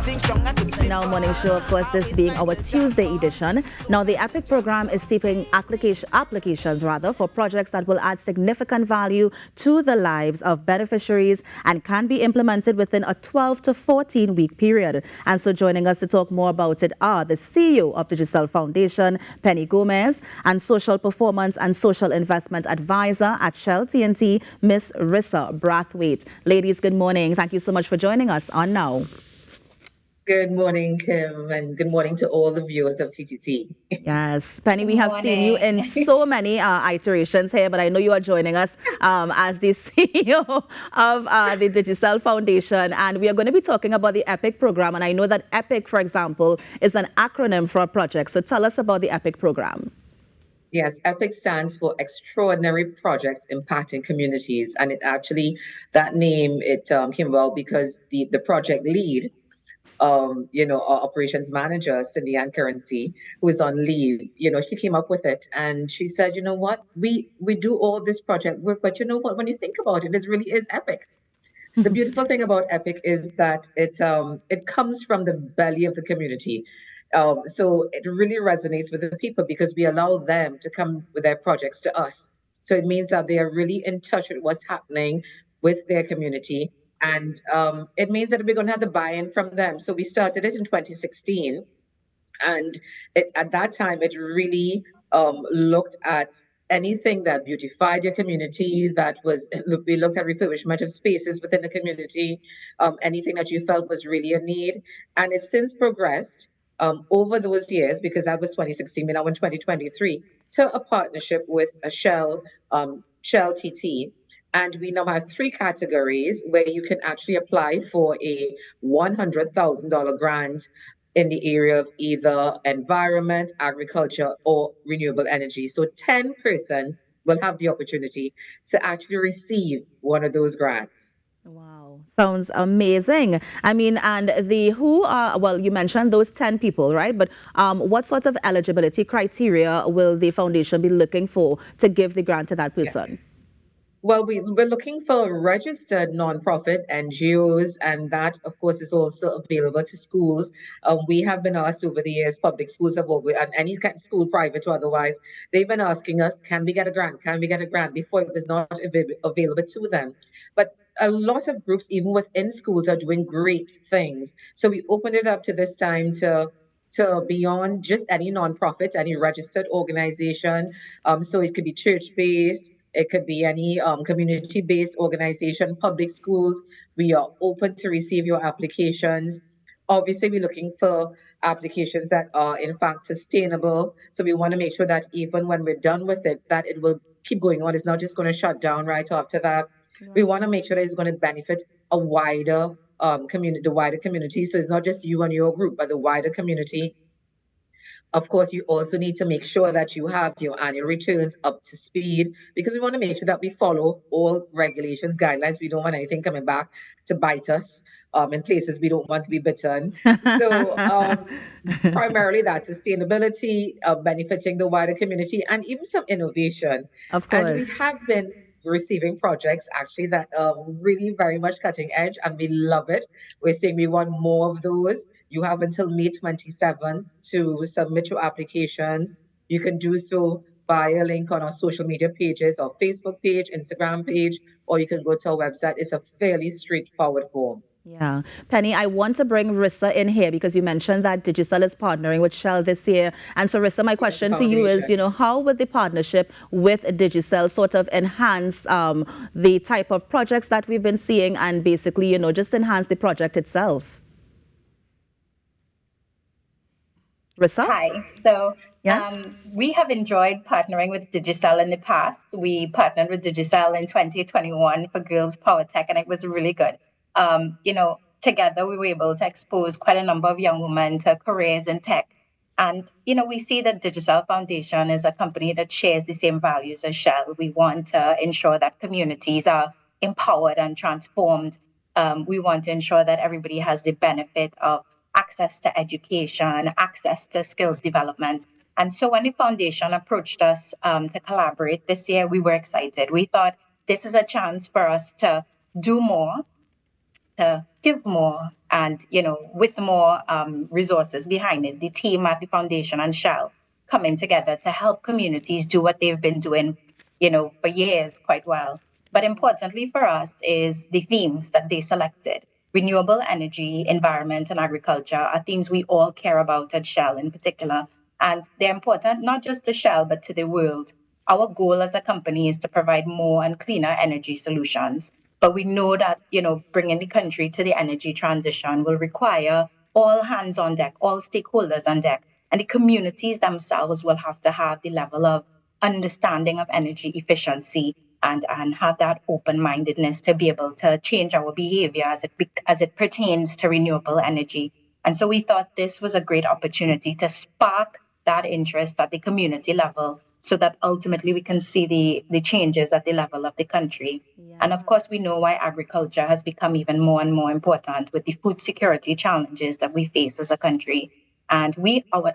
Now, morning show, of course, this being our Tuesday edition. Now, the EPIC program is seeking applications for projects that will add significant value to the lives of beneficiaries and can be implemented within a 12 to 14 week period. And so joining us to talk more about it are the CEO of Digicel Foundation, Penny Gomez, and Social Performance and Social Investment Advisor at Shell TNT, Miss Rissa Brathwaite. Ladies, good morning. Thank you so much for joining us on Now. Good morning, Kim, and good morning to all the viewers of TTT. Yes, Penny, we have seen you in so many iterations here, but I know you are joining us as the CEO of the Digicel Foundation, and we are going to be talking about the EPIC program. And I know that EPIC, for example, is an acronym for a project. So tell us about the EPIC program. Yes, EPIC stands for Extraordinary Projects Impacting Communities, and it actually, that name, it came about because the project lead, our operations manager, Cindy Ann Currency, who is on leave, she came up with it. And she said, you know what, we do all this project work, but you know what, when you think about it, this really is epic. The beautiful thing about EPIC is that it comes from the belly of the community. So it really resonates with the people because we allow them to come with their projects to us. So it means that they are really in touch with what's happening with their community. And it means that we're going to have the buy-in from them. So we started it in 2016. And at that time, it really looked at anything that beautified your community, we looked at refurbishment of spaces within the community, anything that you felt was really a need. And it's since progressed over those years, because that was 2016, we're now in 2023, to a partnership with a Shell TT. And we now have 3 categories where you can actually apply for a $100,000 grant in the area of either environment, agriculture, or renewable energy. So 10 persons will have the opportunity to actually receive one of those grants. Wow, sounds amazing. I mean, and you mentioned those 10 people, right? But what sorts of eligibility criteria will the foundation be looking for to give the grant to that person? Yes. Well, we're looking for registered nonprofit NGOs, and that, of course, is also available to schools. We have been asked over the years, public schools have always, and any kind of school, private or otherwise, they've been asking us, can we get a grant? Can we get a grant? Before it was not available to them. But a lot of groups, even within schools, are doing great things. So we opened it up to this time to beyond just any nonprofit, any registered organization. So it could be church-based. It could be any community-based organization, public schools. We are open to receive your applications. Obviously, we're looking for applications that are, in fact, sustainable. So we want to make sure that even when we're done with it, that it will keep going on. It's not just going to shut down right after that. Right. We want to make sure that it's going to benefit a wider community, the wider community. So it's not just you and your group, but the wider community. Of course, you also need to make sure that you have your annual returns up to speed, because we want to make sure that we follow all regulations, guidelines. We don't want anything coming back to bite us in places we don't want to be bitten. So primarily that's sustainability, benefiting the wider community, and even some innovation. Of course. And we have been receiving projects actually that are really very much cutting edge, and we love it. We're saying we want more of those. You have until May 27th to submit your applications. You can do so via a link on our social media pages, our Facebook page, Instagram page, or you can go to our website. It's a fairly straightforward form. Yeah. Penny, I want to bring Rissa in here because you mentioned that Digicel is partnering with Shell this year. And so, Rissa, my question to you is, how would the partnership with Digicel sort of enhance the type of projects that we've been seeing and basically, just enhance the project itself? Rissa? Hi. So yes? We have enjoyed partnering with Digicel in the past. We partnered with Digicel in 2021 for Girls Power Tech, and it was really good. Together we were able to expose quite a number of young women to careers in tech. And, we see that Digicel Foundation is a company that shares the same values as Shell. We want to ensure that communities are empowered and transformed. We want to ensure that everybody has the benefit of access to education, access to skills development. And so when the foundation approached us to collaborate this year, we were excited. We thought this is a chance for us to do more, to give more, And, with more resources behind it, the team at the foundation and Shell coming together to help communities do what they've been doing, for years quite well. But importantly for us is the themes that they selected. Renewable energy, environment, and agriculture are themes we all care about at Shell in particular. And they're important not just to Shell, but to the world. Our goal as a company is to provide more and cleaner energy solutions. But we know that, bringing the country to the energy transition will require all hands on deck, all stakeholders on deck, and the communities themselves will have to have the level of understanding of energy efficiency and have that open-mindedness to be able to change our behavior as it pertains to renewable energy. And so we thought this was a great opportunity to spark that interest at the community level so that ultimately we can see the changes at the level of the country. And of course, we know why agriculture has become even more and more important with the food security challenges that we face as a country. And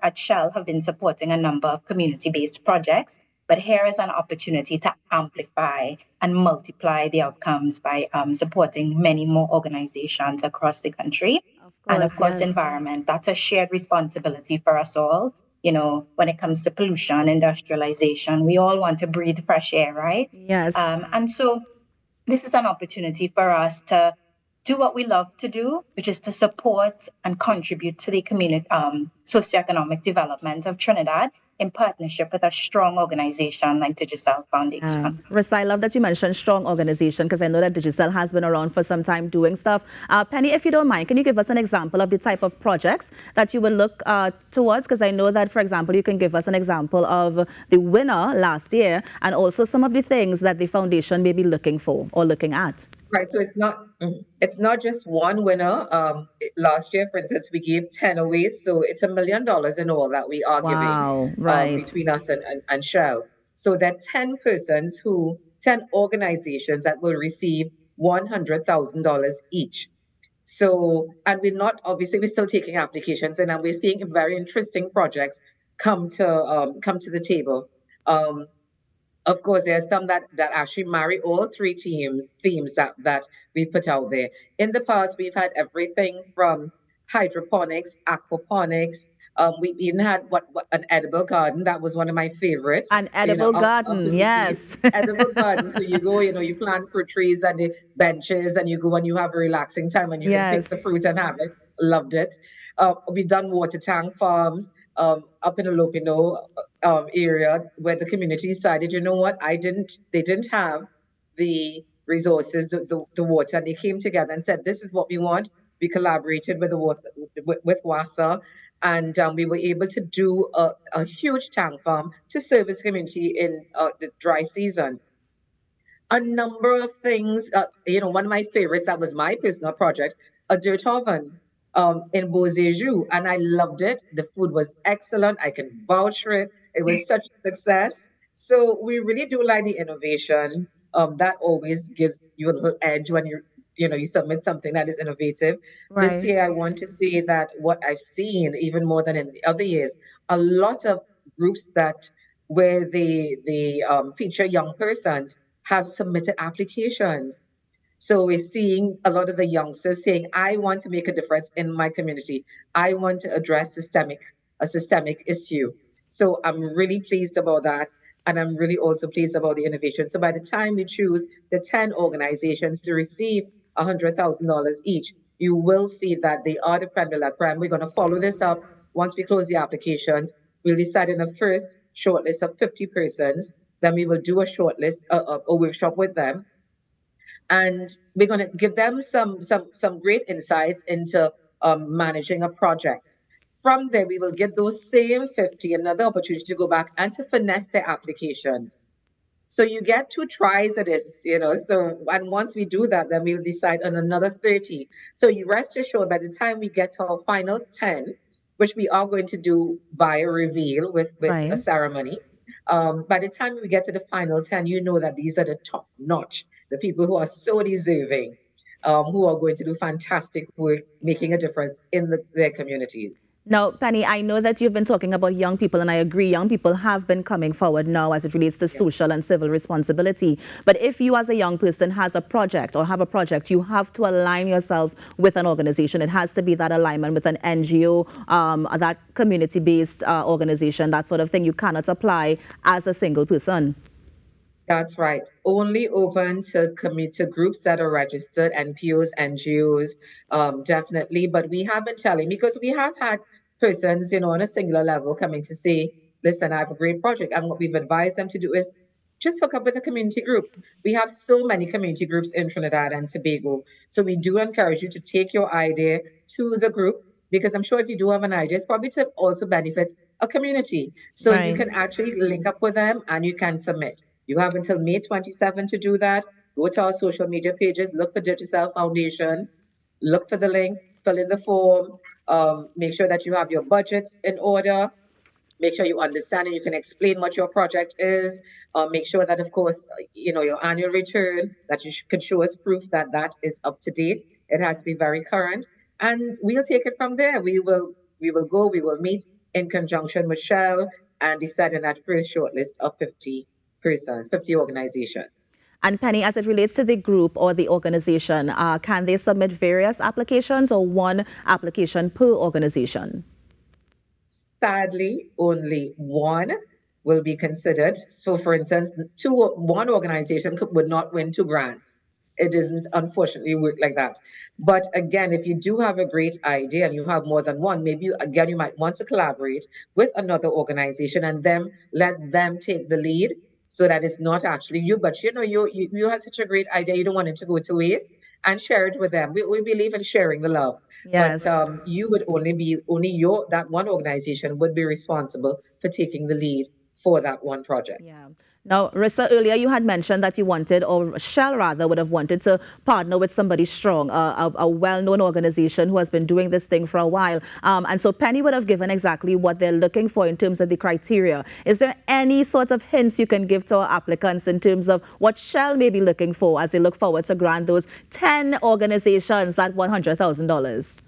at Shell have been supporting a number of community-based projects, but here is an opportunity to amplify and multiply the outcomes by supporting many more organizations across the country. And of course, Yes. environment, that's a shared responsibility for us all. When it comes to pollution, industrialization, we all want to breathe fresh air, right? Yes. And so this is an opportunity for us to do what we love to do, which is to support and contribute to the community socioeconomic development of Trinidad in partnership with a strong organization like Digicel Foundation. Rissa, I love that you mentioned strong organization because I know that Digicel has been around for some time doing stuff. Penny, if you don't mind, can you give us an example of the type of projects that you will look towards? Because I know that, for example, you can give us an example of the winner last year and also some of the things that the foundation may be looking for or looking at. Right. So it's not just one winner. Last year, for instance, we gave 10 away. So it's $1 million in all that we are giving between us and Shell. So there are 10 persons 10 organizations that will receive $100,000 each. So, and we're still taking applications, and we're seeing very interesting projects come to the table. Of course, there's some that actually marry all three themes that we put out there. In the past, we've had everything from hydroponics, aquaponics. We even had what an edible garden. That was one of my favorites. An edible garden, yes. Edible garden. So you go, you plant fruit trees and the benches, and you go and you have a relaxing time, and you can pick the fruit and have it. Loved it. We've done water tank farms up in the Lopino area where the community decided, you know what, they didn't have the resources, the water, and they came together and said, this is what we want. We collaborated with the water, with WASA, and we were able to do a huge tank farm to service the community in the dry season. A number of things. One of my favorites, that was my personal project, a dirt oven in Beauséjour, and I loved it. The food was excellent. I can vouch for it. It was such a success. So we really do like the innovation. That always gives you a little edge when you submit something that is innovative. This year, I want to say that what I've seen, even more than in the other years, a lot of groups where they feature young persons have submitted applications. So we're seeing a lot of the youngsters saying, I want to make a difference in my community. I want to address a systemic issue. So I'm really pleased about that. And I'm really also pleased about the innovation. So by the time we choose the 10 organizations to receive $100,000 each, you will see that they are the creme de la creme. We're going to follow this up once we close the applications. We'll decide in the first shortlist of 50 persons. Then we will do a shortlist, a workshop with them, and we're going to give them some great insights into managing a project. From there, we will give those same 50 another opportunity to go back and to finesse their applications. So you get 2 tries at this, So, and once we do that, then we'll decide on another 30. So you rest assured, by the time we get to our final 10, which we are going to do via reveal with a ceremony, by the time we get to the final 10, you know that these are the top notch, the people who are so deserving. who are going to do fantastic work, making a difference in their communities. Now, Penny, I know that you've been talking about young people, and I agree, young people have been coming forward now as it relates to Yeah. social and civil responsibility. But if you, as a young person, has a project or have a project, you have to align yourself with an organization. It has to be that alignment with an NGO, that community-based organization, that sort of thing. You cannot apply as a single person. That's right. Only open to to groups that are registered, NPOs, NGOs, definitely. But we have been telling, because we have had persons, on a singular level coming to say, listen, I have a great project. And what we've advised them to do is just hook up with a community group. We have so many community groups in Trinidad and Tobago. So we do encourage you to take your idea to the group, because I'm sure if you do have an idea, it's probably to also benefit a community. So you Right. can actually link up with them and you can submit. You have until May 27 to do that. Go to our social media pages, look for Digicel Foundation, look for the link, fill in the form, make sure that you have your budgets in order, make sure you understand and you can explain what your project is. Make sure that, of course, your annual return, that you could show us proof that that is up to date. It has to be very current, and we'll take it from there. We will meet in conjunction with Shell and decide on that first shortlist of 50 persons, 50 organizations. And Penny, as it relates to the group or the organization, can they submit various applications or one application per organization? Sadly, only one will be considered. So, for instance, one organization would not win two grants. It doesn't, unfortunately, work like that. But again, if you do have a great idea and you have more than one, maybe again you might want to collaborate with another organization and then let them take the lead, so that it's not actually you, but you have such a great idea, you don't want it to go to waste, and share it with them. We believe in sharing the love. But Yes. you would only your that one organization would be responsible for taking the lead for that one project. Yeah. Now, Rissa, earlier you had mentioned that you wanted, or Shell rather, would have wanted to partner with somebody strong, a well-known organization who has been doing this thing for a while. And so Penny would have given exactly what they're looking for in terms of the criteria. Is there any sort of hints you can give to our applicants in terms of what Shell may be looking for as they look forward to grant those 10 organizations that $100,000?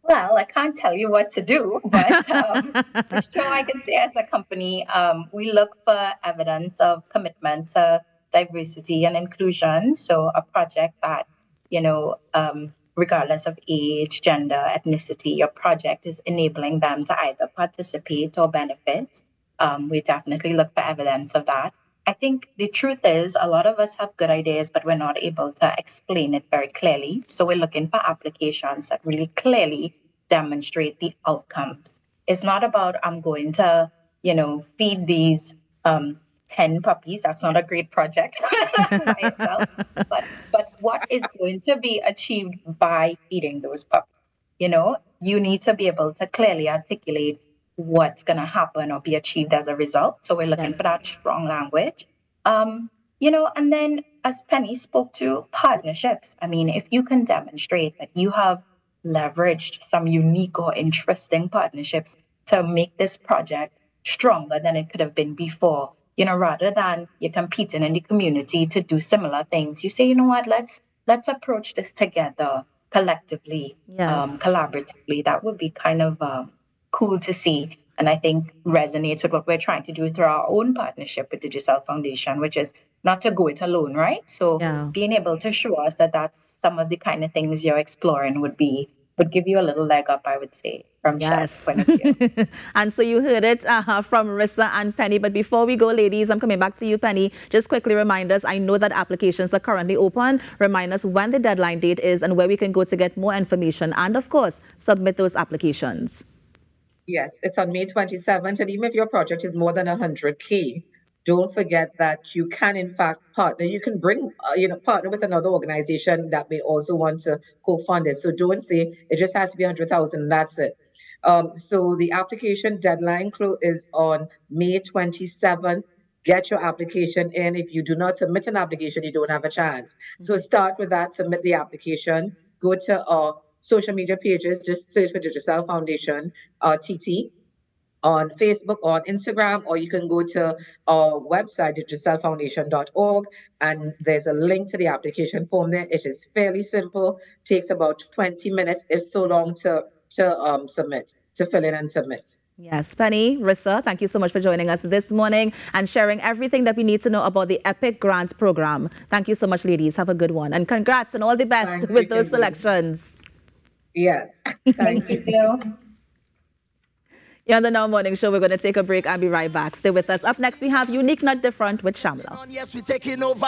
Well, I can't tell you what to do, but for sure I can say as a company, we look for evidence of commitment to diversity and inclusion. So a project that, regardless of age, gender, ethnicity, your project is enabling them to either participate or benefit. We definitely look for evidence of that. I think the truth is a lot of us have good ideas, but we're not able to explain it very clearly. So we're looking for applications that really clearly demonstrate the outcomes. It's not about I'm going to, feed these 10 puppies. That's not a great project by itself. But what is going to be achieved by feeding those puppies? You need to be able to clearly articulate what's going to happen or be achieved as a result. So we're looking for Yes. that strong language. And then as Penny spoke to partnerships, I mean, if you can demonstrate that you have leveraged some unique or interesting partnerships to make this project stronger than it could have been before, rather than you're competing in the community to do similar things, you say, you know what, let's approach this together collectively, Yes. collaboratively. That would be kind of cool to see. And I think resonates with what we're trying to do through our own partnership with Digicel Foundation, which is not to go it alone, right? So Yeah. being able to show us that that's some of the kind of things you're exploring would give you a little leg up, I would say, from Shell's Yes. point of view. And so you heard it from Rissa and Penny. But before we go, ladies, I'm coming back to you, Penny. Just quickly remind us, I know that applications are currently open. Remind us when the deadline date is and where we can go to get more information. And of course, submit those applications. Yes, it's on May 27th, and even if your project is more than 100K, don't forget that you can, in fact, partner. You can bring, partner with another organization that may also want to co-fund it. So don't say it just has to be 100,000. That's it. So the application deadline is on May 27th. Get your application in. If you do not submit an application, you don't have a chance. So start with that. Submit the application. Go to our social media pages. Just search for Digicel Foundation, TT, on Facebook or on Instagram, or you can go to our website, digitalfoundation.org, and there's a link to the application form there. It is fairly simple, takes about 20 minutes, if so long, to submit, to fill in and submit. Yes, Penny, Rissa, thank you so much for joining us this morning and sharing everything that we need to know about the EPIC Grant Program. Thank you so much, ladies. Have a good one. And congrats and all the best with those selections. Yes. Thank you. Here on the Now Morning Show, we're going to take a break and be right back. Stay with us. Up next, we have Unique Not Different with Shamla. Yes, we're taking over.